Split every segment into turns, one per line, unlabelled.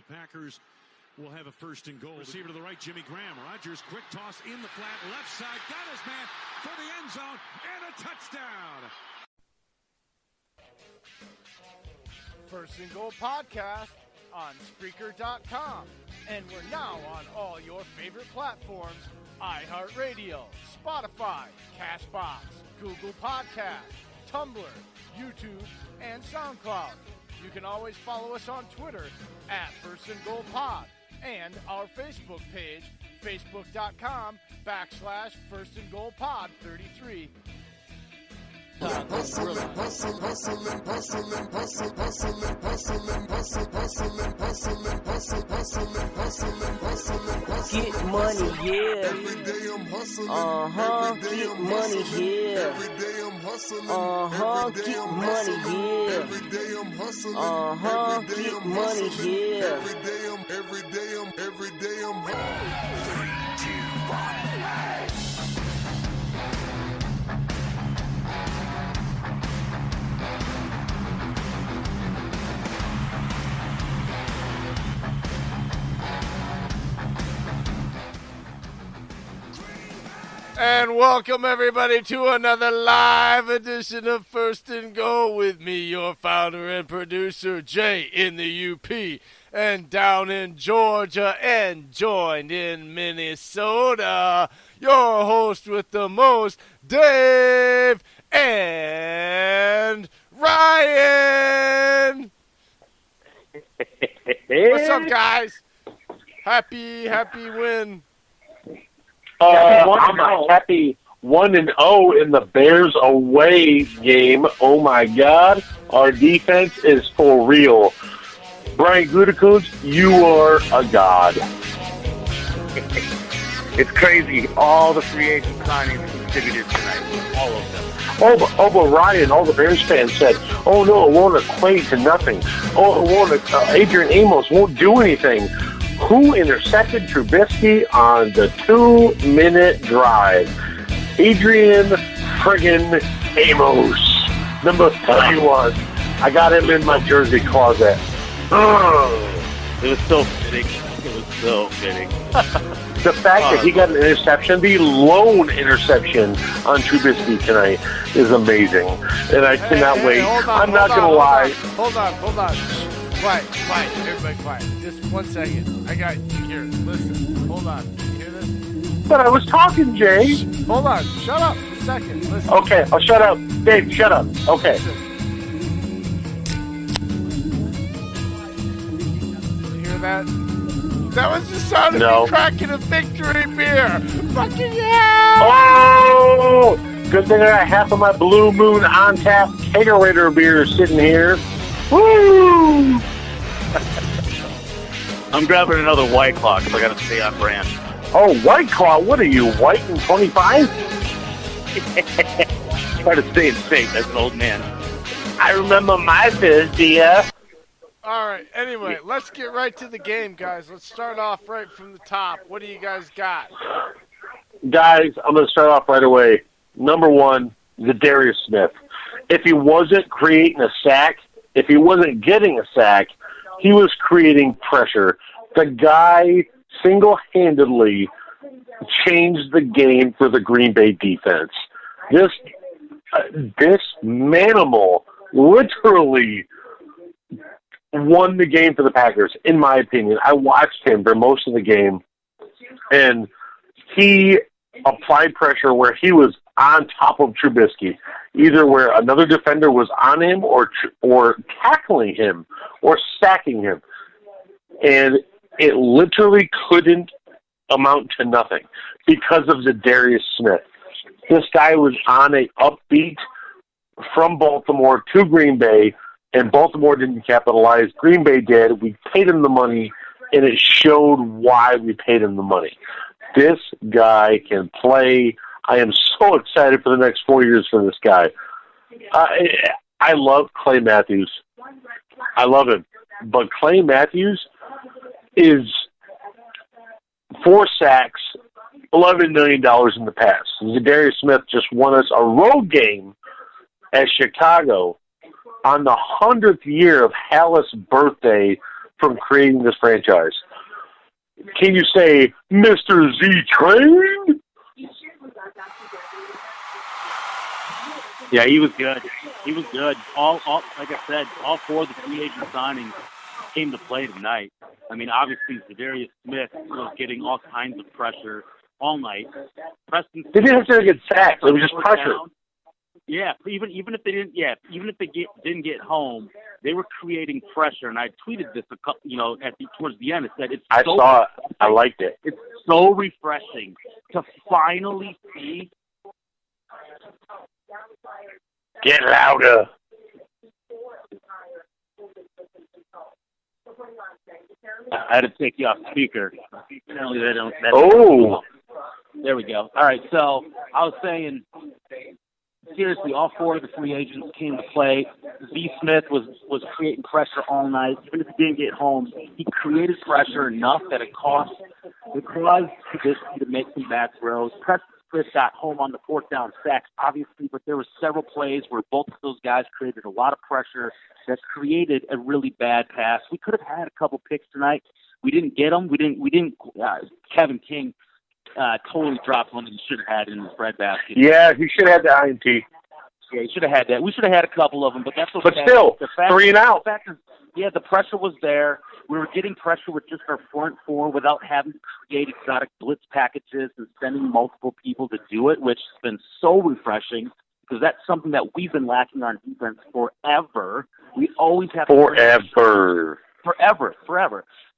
The Packers will have a first and goal. Receiver to the right, Jimmy Graham. Rodgers, quick toss in the flat, left side, got his man for the end zone, and a touchdown.
First and Goal podcast on Spreaker.com. And we're now on all your favorite platforms: iHeartRadio, Spotify, Castbox, Google Podcasts, Tumblr, YouTube, and SoundCloud. You can always follow us on Twitter at First and Goal Pod and our Facebook page, facebook.com/First and Goal Pod 33.
Get money, yeah. Get money, yeah. Get money, yeah. Get money, yeah. Every day I'm 3, 2, 1.
And welcome, everybody, to another live edition of First and Goal with me, your founder and producer, Jay in the UP, and down in Georgia, and joined in Minnesota, your host with the most, Dave and Ryan. What's up, guys? Happy win.
I'm a happy 1-0 in the Bears away game. Oh my God, our defense is for real. Brian Gutekunst, you are a god.
It's crazy. All the free agent signings contributed tonight. All of them.
But Ryan, all the Bears fans said, "Oh no, it won't equate to nothing. Oh, it won't. Adrian Amos won't do anything." Who intercepted Trubisky on the 2-minute drive? Adrian friggin' Amos, number 31. I got him in my jersey closet.
It was so fitting.
The fact that he got an interception, the lone interception on Trubisky tonight, is amazing. And I cannot wait. I'm not going to lie.
Hold on. Quiet. Everybody quiet. Just 1 second. I got you here. Listen. Hold on. You hear this?
But I was talking, Jay.
Hold on. Shut up a second. Listen.
Okay, I'll shut up. Dave, shut up. Okay.
Listen. You hear that? That was the sound of me cracking a victory beer. Fucking yeah!
Oh! Good thing I got half of my Blue Moon on tap kegerator beer sitting here. Woo!
I'm grabbing another White Claw because I got to stay on brand.
Oh, White Claw? What are you, white and 25?
Try to stay in sync as an old man.
I remember my first beer.
All right, anyway, let's get right to the game, guys. Let's start off right from the top. What do you guys got?
Guys, I'm going to start off right away. Number one, Zadarius Smith. If he wasn't creating a sack, if he wasn't getting a sack, he was creating pressure. The guy single-handedly changed the game for the Green Bay defense. This manimal literally won the game for the Packers, in my opinion. I watched him for most of the game, and he applied pressure where he was on top of Trubisky, either where another defender was on him or tackling him or sacking him. And it literally couldn't amount to nothing because of Zadarius Smith. This guy was on a upbeat from Baltimore to Green Bay, and Baltimore didn't capitalize. Green Bay did. We paid him the money, and it showed why we paid him the money. This guy can play. I am so excited for the next 4 years for this guy. I love Clay Matthews. I love him. But Clay Matthews is 4 sacks, $11 million in the past. Zadarius Smith just won us a road game at Chicago on the 100th year of Hallis' birthday from creating this franchise. Can you say Mr. Z-Train?
Yeah, he was good. He was good. All like I said, all four of the free agent signings came to play tonight. I mean, obviously, Zadarius Smith was getting all kinds of pressure all night. Preston,
they didn't have to get sacked. It was just pressure.
Down. Yeah, even if they didn't, didn't get home, they were creating pressure. And I tweeted this towards the end. It said
I saw it. I liked it.
It's so refreshing to finally see.
Get louder.
I had to take you off speaker. Apparently they don't. There we go. All right, so I was saying, seriously, all four of the free agents came to play. Z. Smith was creating pressure all night. Even if he didn't get home, he created pressure enough that it caused Trubisky to make some bad throws. Preston Smith got home on the fourth down sacks, obviously, but there were several plays where both of those guys created a lot of pressure that created a really bad pass. We could have had a couple picks tonight. We didn't get them. We didn't. Kevin King totally dropped one that he should have had in his breadbasket.
Yeah, he should have had the INT.
Yeah, he should have had that. We should have had a couple of them, but that's okay.
But still, 3 and out.
The fact is, yeah, the pressure was there. We were getting pressure with just our front four without having to create exotic blitz packages and sending multiple people to do it, which has been so refreshing because that's something that we've been lacking on defense forever. We always have
forever.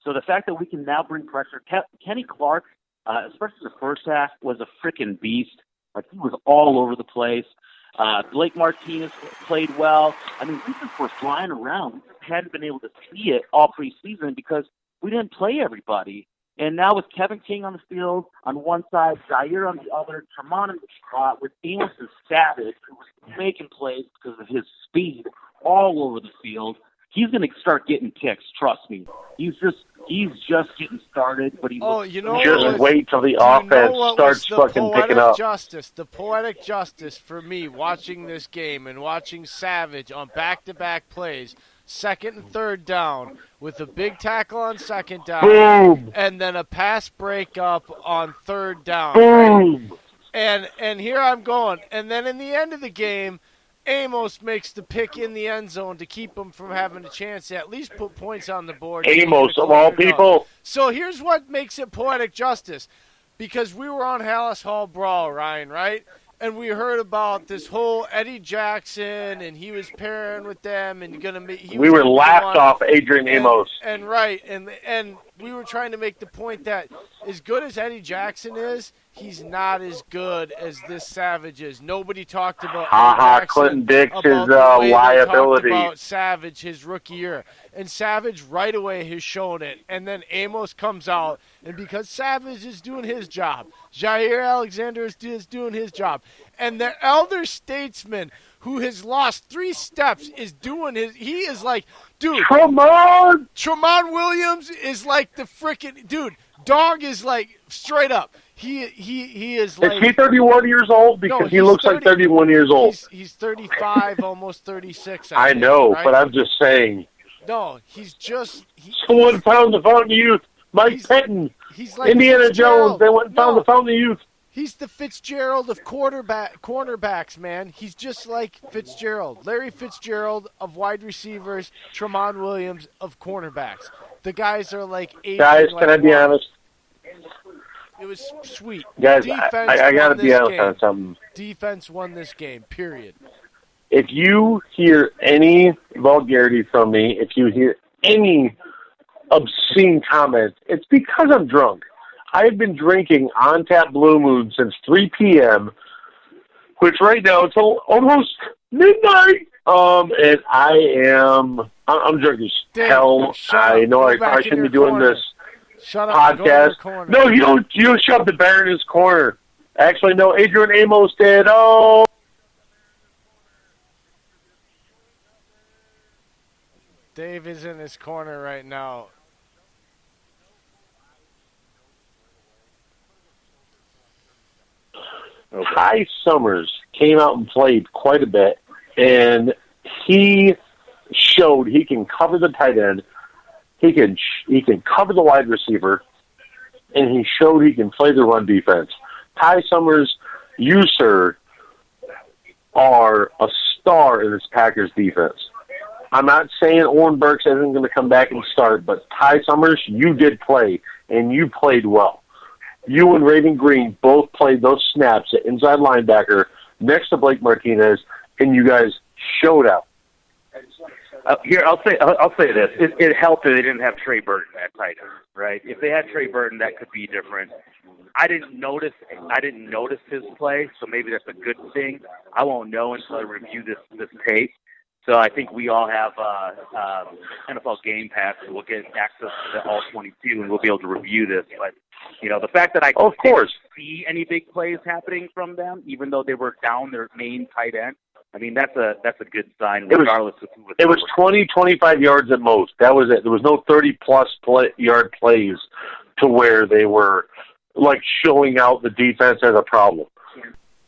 So the fact that we can now bring pressure, Kenny Clark, especially the first half, was a freaking beast. Like, he was all over the place. Blake Martinez played well. I mean, we just were flying around. We just hadn't been able to see it all preseason because we didn't play everybody. And now with Kevin King on the field on one side, Zaire on the other, Tremont in the spot, with Amos and Savage, who was making plays because of his speed all over the field, he's going to start getting picks, trust me. He's just getting started, but he's
just wait till the offense starts fucking picking up.
The poetic justice for me watching this game and watching Savage on back-to-back plays, second and third down, with a big tackle on second down,
boom,
and then a pass breakup on third down.
Boom.
Right? And here I'm going. And then in the end of the game, Amos makes the pick in the end zone to keep him from having a chance to at least put points on the board.
Amos, of all people.
So here's what makes it poetic justice. Because we were on Hallis Hall Brawl, Ryan, right? And we heard about this whole Eddie Jackson, and he was pairing with them, and we
were laughed off Adrian Amos.
And we were trying to make the point that as good as Eddie Jackson is, he's not as good as this Savage is. Nobody talked about Jackson,
Clinton Dix is
liability. About Savage his rookie year, and Savage right away has shown it. And then Amos comes out, and because Savage is doing his job, Jair Alexander is doing his job, and the elder statesman who has lost 3 steps is doing his. He is like, dude. Tremont Williams is like the frickin' dude. Dog is like straight up. He is like.
Is he 31 years old? Because he looks 30, like 31 years old.
He's 35, almost 36.
I know, right? But I'm just saying.
No, he's just.
Someone found the Fountain of Youth. Mike Pettin.
He's like
Indiana Jones. They went and found the Fountain of Youth.
He's the Fitzgerald of cornerbacks, man. He's just like Fitzgerald. Larry Fitzgerald of wide receivers, Tremont Williams of cornerbacks. The guys are like 8.
Guys, can I be honest?
It was sweet.
Guys, I got to be honest on something.
Defense won this game, period.
If you hear any vulgarity from me, if you hear any obscene comments, it's because I'm drunk. I've been drinking on tap Blue Moon since 3 p.m., which right now it's almost midnight. And I'm drunk as hell. I know I shouldn't be doing this podcast. No, you don't shove the bear in his corner. Actually, no, Adrian Amos did. Oh.
Dave is in his corner right now.
Ty Summers came out and played quite a bit, and he showed he can cover the tight end. He can cover the wide receiver, and he showed he can play the run defense. Ty Summers, you, sir, are a star in this Packers defense. I'm not saying Oren Burks isn't going to come back and start, but Ty Summers, you did play, and you played well. You and Raven Green both played those snaps at inside linebacker next to Blake Martinez, and you guys showed out.
Here, I'll say this: it helped that they didn't have Trey Burton at tight end, right? If they had Trey Burton, that could be different. I didn't notice his play, so maybe that's a good thing. I won't know until I review this tape. So I think we all have NFL Game Pass, and we'll get access to all 22, and we'll be able to review this. But the fact that I didn't see any big plays happening from them, even though they were down their main tight end, I mean, that's a good sign, regardless of who was.
It was 20, 25 yards at most. That was it. There was no 30-plus yard plays to where they were, showing out the defense as a problem.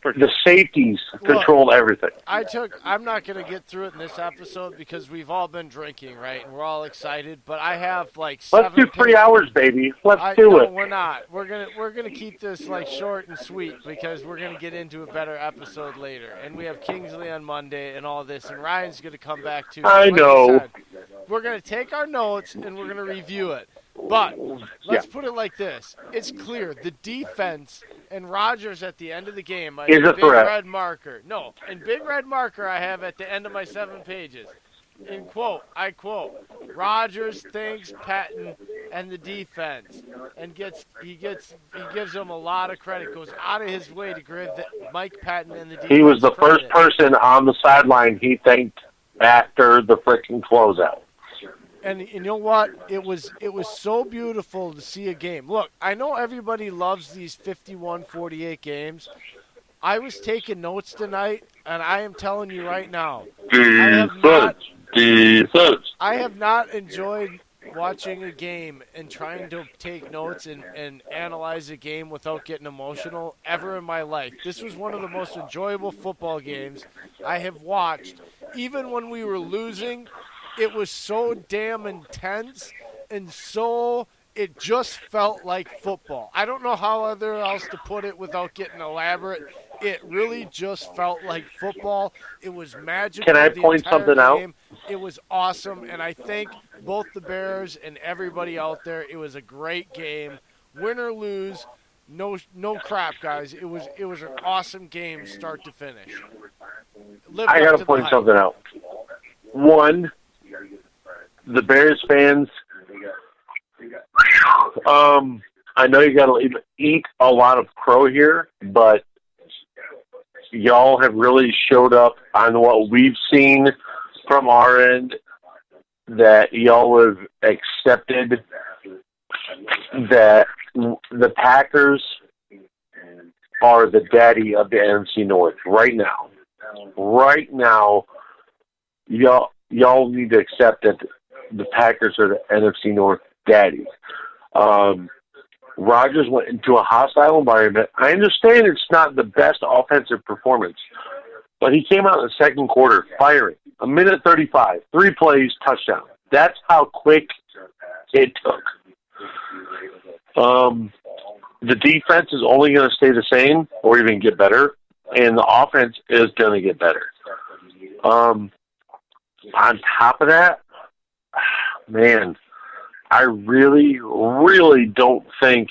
The safeties controlled everything.
I'm not going to get through it in this episode because we've all been drinking, right? And we're all excited. But I have 7
Let's do 3 hours, baby. Let's do it.
We're not. We're gonna keep this short and sweet because we're gonna get into a better episode later. And we have Kingsley on Monday and all this. And Ryan's gonna come back too.
I know.
We're gonna take our notes and we're gonna review it. But let's put it like this. It's clear the defense and Rodgers at the end of the game
is a
big
threat.
Red marker. No, in big red marker I have at the end of my 7 pages. I quote, Rodgers thanks Patton and the defense and he gives them a lot of credit, goes out of his way to give Mike Patton and the defense
He was the
credit.
first person on the sideline he thanked after the freaking closeout.
And you know what? It was so beautiful to see a game. Look, I know everybody loves these 51-48 games. I was taking notes tonight, and I am telling you right now, I have not enjoyed watching a game and trying to take notes and analyze a game without getting emotional ever in my life. This was one of the most enjoyable football games I have watched. Even when we were losing, it was so damn intense and it just felt like football. I don't know how else to put it without getting elaborate. It really just felt like football. It was magical.
Can I point something out?
It was awesome, and I thank both the Bears and everybody out there. It was a great game. Win or lose, no crap, guys. It was an awesome game start to finish.
I got to point something out. One, the Bears fans, I know you got to eat a lot of crow here, but y'all have really showed up on what we've seen from our end, that y'all have accepted that the Packers are the daddy of the NFC North right now. Right now, y'all need to accept that the Packers are the NFC North daddies. Rodgers went into a hostile environment. I understand it's not the best offensive performance, but he came out in the second quarter firing. 1:35, 3 plays, touchdown. That's how quick it took. The defense is only going to stay the same or even get better, and the offense is going to get better. On top of that, man, I really, really don't think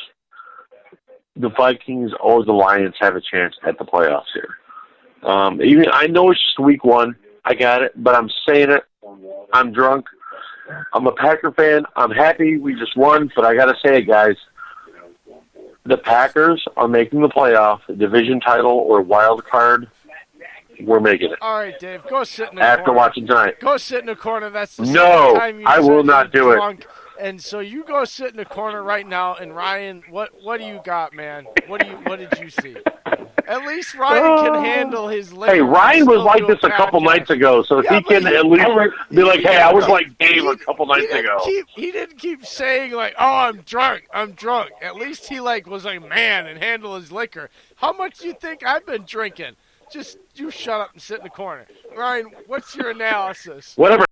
the Vikings or the Lions have a chance at the playoffs here. Even I know it's just week 1. I got it, but I'm saying it. I'm drunk. I'm a Packer fan. I'm happy we just won, but I got to say it, guys. The Packers are making the playoff, the division title or wild card. We're making it.
All right, Dave, go sit in the
corner. After watching tonight.
Go sit in the corner. That's the
no,
time you
I will not do it.
And so you go sit in the corner right now. And Ryan, what do you got, man? What did you see? At least Ryan can handle his liquor.
Hey, Ryan was like this a couple nights ago, so he can at least be like, hey, I was like Dave a couple nights ago.
He didn't keep saying, oh, I'm drunk. At least he, was a man and handle his liquor. How much do you think I've been drinking? Just, you shut up and sit in the corner. Ryan, what's your analysis?
Whatever.